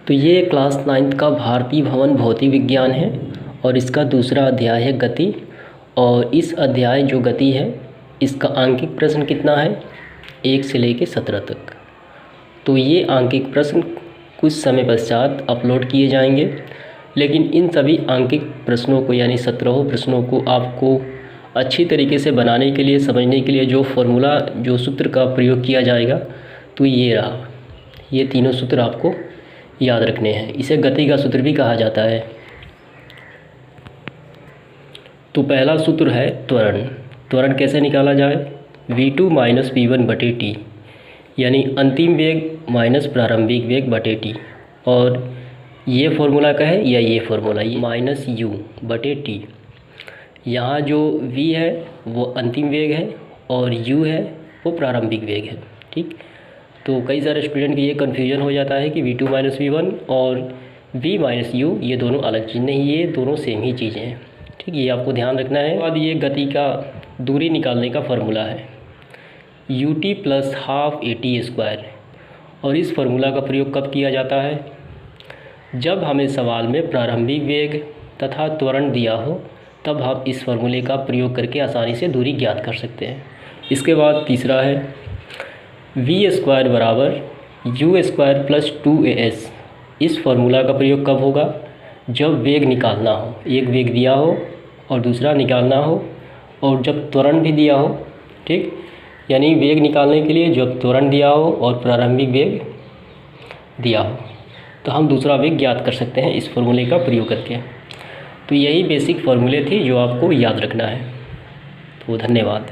तो ये class 9th का भारतीय भवन भौतिक विज्ञान है और इसका दूसरा अध्याय है गति। और इस अध्याय जो गति है इसका आंकिक प्रश्न कितना है 1 से लेकर 17 तक। तो ये आंकिक प्रश्न कुछ समय पश्चात अपलोड किए जाएंगे, लेकिन इन सभी आंकिक प्रश्नों को यानी 17 प्रश्नों को आपको अच्छी तरीके से बनाने के लिए, समझने के लिए जो फॉर्मूला, जो सूत्र का प्रयोग किया जाएगा तो ये रहा। ये तीनों सूत्र आपको याद रखने हैं। इसे गति का सूत्र भी कहा जाता है। तो पहला सूत्र है त्वरण। त्वरण कैसे निकाला जाए? v2 माइनस v1/t, यानी अंतिम वेग माइनस प्रारंभिक वेग बटे t। और ये फॉर्मूला का है या ये फॉर्मूला, ये माइनस u/t। यहाँ जो v है वो अंतिम वेग है और u है वो प्रारंभिक वेग है। ठीक, तो कई सारे स्टूडेंट की ये कन्फ्यूजन हो जाता है कि v2 माइनस v1 और v माइनस u ये दोनों अलग चीज़, नहीं, ये दोनों सेम ही चीज़ें हैं। ठीक, ये आपको ध्यान रखना है। बाद ये गति का दूरी निकालने का फार्मूला है ut प्लस हाफ at²। और इस फार्मूला का प्रयोग कब किया जाता है? जब हमें सवाल में प्रारंभिक वेग तथा त्वरण दिया हो, तब हम इस फार्मूले का प्रयोग करके आसानी से दूरी ज्ञात कर सकते हैं। इसके बाद तीसरा है v² बराबर u² प्लस 2as। इस फार्मूला का प्रयोग कब होगा? जब वेग निकालना हो, एक वेग दिया हो और दूसरा निकालना हो, और जब त्वरण भी दिया हो। ठीक, यानी वेग निकालने के लिए जब त्वरण दिया हो और प्रारंभिक वेग दिया हो तो हम दूसरा वेग ज्ञात कर सकते हैं इस फार्मूले का प्रयोग करके। तो यही बेसिक फार्मूले थी जो आपको याद रखना है। तो धन्यवाद।